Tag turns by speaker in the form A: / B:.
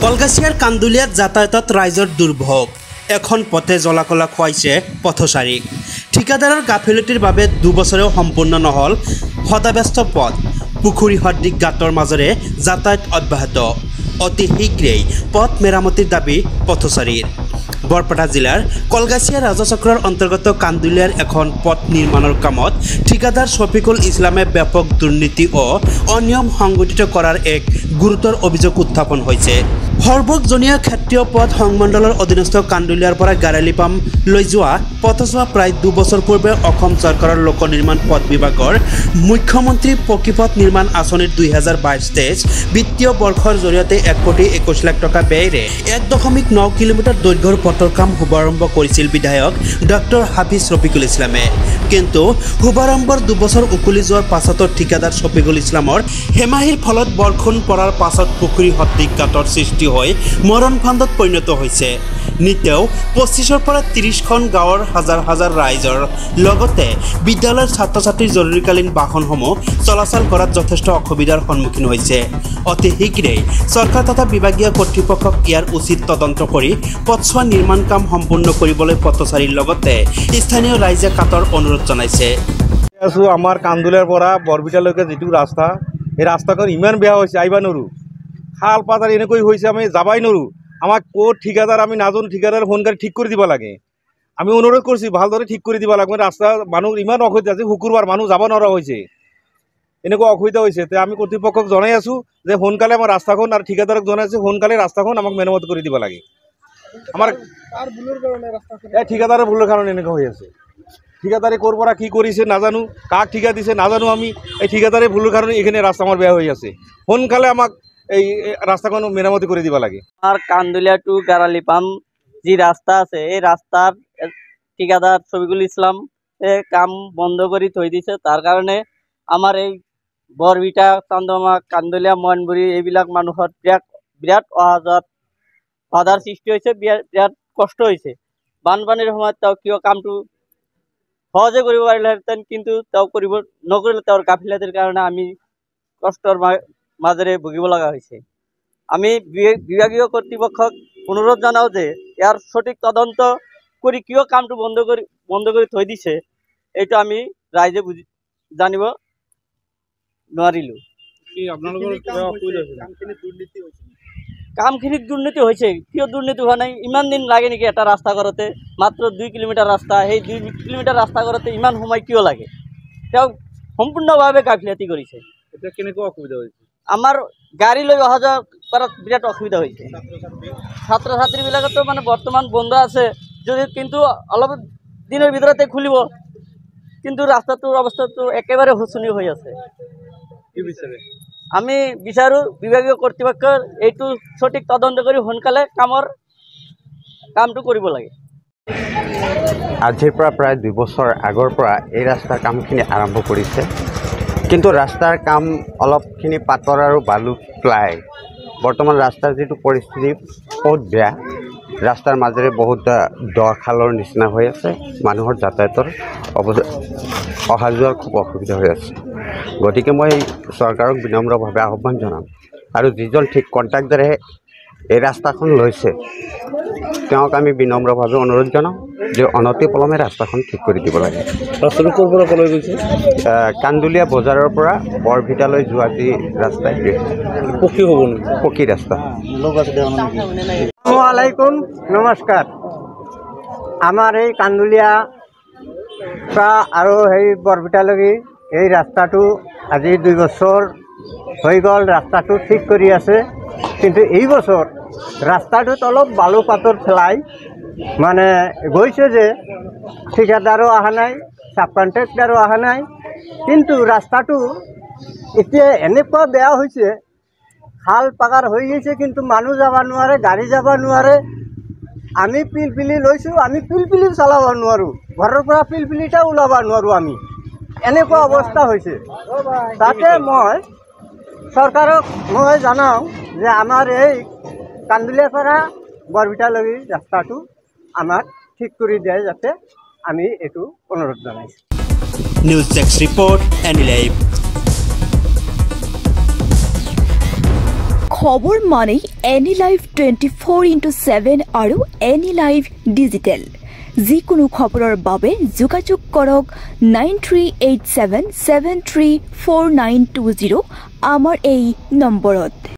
A: কলগাছিয়াৰ কান্দুলিয়াত যাতায়াতত ৰাইজৰ দুৰ্ভোগ। এখন পথে জলাকলা খুৱাইছে পথচাৰীক। ঠিকাদাৰৰ গাফিলতিৰ বাবে 2 বছৰেও সম্পূৰ্ণ নহ'ল সদাব্যস্ত পথ। পুখুৰী সদৃশ গাঁতৰ মাজেৰে যাতায়াত অব্যাহত। অতি শীঘ্ৰেই পথ মেৰামতিৰ দাবী পথচাৰীৰ। বৰপেটা জিলাৰ কলগাছিয়া ৰাজচক্ৰৰ অন্তৰ্গত কান্দুলিয়াৰ এখন পথ নিৰ্মাণৰ কামত ঠিকাদাৰ শফিকুল ইছলামে ব্যাপক দুৰ্নীতি ও অনিয়ম সংঘটিত কৰাৰ এক গুৰুতৰ অভিযোগ উত্থাপন হৈছে। সৰ্বজনীয় ক্ষেত্ৰীয় পথ সংমণ্ডলৰ অধীনস্থ কান্দুলিয়াৰ পৰা গাৰালিপাম লৈ যোৱা পথছোৱা প্ৰায় 2 বছৰ পূৰ্বে অসম চৰকাৰৰ লোক নিৰ্মাণ পথ বিভাগৰ মুখ্যমন্ত্ৰী পকীপথ নিৰ্মাণ আঁচনিৰ 2022-23 বিত্তীয় বৰ্ষৰ জৰিয়তে 1,21 লাখ টকা ব্যয়েৰে 1.9 কিলোমিটাৰ দৈৰ্ঘ্যৰ পথৰ কাম শুভাৰম্ভ কৰিছিল বিধায়ক ডক্টৰ হাফিজ ৰফিকুল ইছলামে। কিন্তু শুভাৰম্ভৰ 2 বছৰ উকলি যোৱাৰ পাছতো ঠিকাদাৰ শফিকুল ইছলামৰ হেমাহিৰ ফলত বৰষুণ পৰাৰ পাছত পুখুৰী সদৃশ গাঁতৰ সৃষ্টি হৈ মৰণ ফান্দত পৰিণত হৈছে। নিতেও 25ৰ পৰা 30খন গাঁৱৰ হাজাৰ হাজাৰ ৰাইজৰ লগতে বিদ্যালয়ৰ ছাত্ৰ ছাত্ৰীৰ জৰুৰীকালীন বাহনসমূহ চলাচল কৰাত যথেষ্ট অসুবিধাৰ সন্মুখীন হৈছে। অতি শীঘ্ৰেই চৰকাৰ তথা বিভাগীয় কৰ্তৃপক্ষক ইয়াৰ উচিত তদন্ত কৰি পথছোৱা নিৰ্মাণ কাম সম্পূৰ্ণ কৰিবলৈ পথচাৰীৰ লগতে স্থানীয় ৰাইজে কাতৰ অনুৰোধ জনাইছে।
B: আমাৰ কান্দুলিয়াৰ পৰা বৰবিটালৈকে যিটো ৰাস্তা, এই ৰাস্তাখন ইমান বেয়া হৈছে, আহিব নোৱাৰোঁ। খাল পাতাৰ এনেকৈ হৈছে, আমি যাবাই নোৱাৰোঁ। আমাক ক'ত ঠিকাদাৰ আমি নাজানো, ঠিকাদাৰ সোনকালে ঠিক কৰি দিব লাগে। আমি অনুৰোধ কৰিছোঁ ভালদৰে ঠিক কৰি দিব লাগে। ৰাস্তা মানুহ ইমান অসুবিধা আছে, শুকুৰবাৰ মানুহ যাব নোৱাৰা হৈছে, এনেকুৱা অসুবিধা হৈছে। তে আমি কৰ্তৃপক্ষক জনাই আছোঁ যে সোনকালে আমাৰ ৰাস্তাখন আৰু ঠিকাদাৰক জনাইছোঁ সোনকালে ৰাস্তাখন আমাক মেৰামত কৰি দিব লাগে। আমাৰ ঠিকাদাৰৰ ভুলৰ কাৰণে এনেকুৱা হৈ আছে। ঠিকাদাৰে ক'ৰ পৰা কি কৰিছে নাজানো, কাক ঠিকা দিছে নাজানো আমি। এই ঠিকাদাৰে ভুলৰ কাৰণে এইখিনি ৰাস্তা আমাৰ বেয়া হৈ আছে। সোনকালে আমাক এই রাস্তাখন মেরামতি করে দিব লাগে।
C: আর কান্দুলিয়া টু গারালিপাম যে রাস্তা আছে, এই রাস্তার ঠিকাদার শফিকুল ইসলাম কাম বন্ধ করে থৈ দিছে। তার কারণে আমার এই বৰবিটা, চান্দমা, কান্দুলিয়া, ময়নবুৰী এইবিলাক মানুহৰ বিৰাট অহা যোৱাত বাধাৰ সৃষ্টি হৈছে, বিৰাট কষ্ট হৈছে। বানপানীৰ সময়ত তেওঁ কিয় কামটো সহজে কৰিব পাৰিলেহেঁতেন, কিন্তু তেওঁ নকৰিলে। তেওঁৰ গাফিলতিৰ কাৰণে আমি কষ্টৰ মাজেৰে ভুগিব লগা হৈছে। আমি বিভাগীয় কৰ্তৃপক্ষক অনুৰোধ জনাওঁ যে ইয়াৰ সঠিক তদন্ত কৰি কিয় কামটো বন্ধ কৰি থৈ দিছে, এইটো আমি ৰাইজে জানিব নোৱাৰিলোঁ। কামখিনিত দুৰ্নীতি হৈছে, কিয় দুৰ্নীতি হোৱা নাই? ইমান দিন লাগে নেকি এটা ৰাস্তা কৰোঁতে? মাত্ৰ 2 কিলোমিটাৰ ৰাস্তা, সেই 2 কিলোমিটাৰ ৰাস্তা কৰোঁতে ইমান সময় কিয় লাগে? তেওঁ সম্পূৰ্ণভাৱে গাফিলতি কৰিছে।
B: এতিয়া কেনেকুৱা অসুবিধা হৈছে?
C: আমাৰ গাড়ী লৈ অহা যোৱা কৰাত বিৰাট অসুবিধা হৈছে। ছাত্ৰ ছাত্ৰীবিলাকতো মানে বৰ্তমান বন্ধ আছে যদি, কিন্তু অলপ দিনৰ ভিতৰতে খুলিব, কিন্তু ৰাস্তাটোৰ অৱস্থাটো একেবাৰে শোচনীয় হৈ আছে। আমি বিচাৰোঁ বিভাগীয় কৰ্তৃপক্ষৰ এইটো সঠিক তদন্ত কৰি সোনকালে কামটো কৰিব লাগে।
D: আজিৰ পৰা প্ৰায় 2 বছৰ আগৰ পৰা এই ৰাস্তাৰ কামখিনি আৰম্ভ কৰিছে, কিন্তু ৰাস্তাৰ কাম অলপখিনি পাতৰ আৰু বালু প্লাই। বৰ্তমান ৰাস্তাৰ যিটো পৰিস্থিতি বহুত বেয়া। ৰাস্তাৰ মাজেৰে বহুত দ খালৰ নিচিনা হৈ আছে, মানুহৰ যাতায়াতৰ অহা যোৱাৰ খুব অসুবিধা হৈ আছে। গতিকে মই চৰকাৰক বিনম্ৰভাৱে আহ্বান জনাম, আৰু যিজন ঠিক কণ্ট্ৰেক্টৰে এই ৰাস্তাখন লৈছে তেওঁক আমি বিনম্ৰভাৱে অনুৰোধ জনাওঁ যে অনতিপলমে ৰাস্তাখন ঠিক কৰি দিব লাগে।
B: ৰাস্তাটো ক'ৰ পৰা ক'লৈ গৈছে?
D: কান্দুলিয়া বজাৰৰ পৰা বৰভিটালৈ যোৱা যি ৰাস্তা,
B: পকী হ'ব নেকি?
D: পকী ৰাস্তা।
E: আসসালামাইকুম, নমস্কাৰ। আমাৰ এই কান্দুলিয়া পৰা আৰু সেই বৰভিটালৈকে এই ৰাস্তাটো আজি 2 বছৰ হৈ গ'ল। ৰাস্তাটো ঠিক কৰি আছে, কিন্তু এই বছৰ ৰাস্তাটোত অলপ বালু পাতৰ পেলাই মানে গৈছে যে ঠিকাদাৰো অহা নাই, চাব কণ্ট্ৰেক্টাৰো অহা নাই। কিন্তু ৰাস্তাটো এতিয়া এনেকুৱা বেয়া হৈছে, খাল পাকাৰ হৈ গৈছে, কিন্তু মানুহ যাব নোৱাৰে, গাড়ী যাব নোৱাৰে। আমি পিলপিলি লৈছোঁ, আমি পিলপিলি চলাব নোৱাৰোঁ, ঘৰৰ পৰা পিলপিলিটা ওলাব নোৱাৰোঁ আমি। এনেকুৱা অৱস্থা হৈছে। তাতে মই চৰকাৰক জনাওঁ যে আমাৰ এই কান্দুলিয়াৰ পৰা বৰবিটালৈকে ৰাস্তাটো আমাক ঠিক কৰি দিয়ে, যাতে আমি এইটো অনুৰোধ জনাইছোঁ।
A: News desk report, any live.
F: খবৰ মানেই এনি লাইভ 24/7 আৰু এনি লাইভ ডিজিটেল। যিকোনো খবৰৰ বাবে যোগাযোগ কৰক 9387734920 আমাৰ এই নম্বৰত।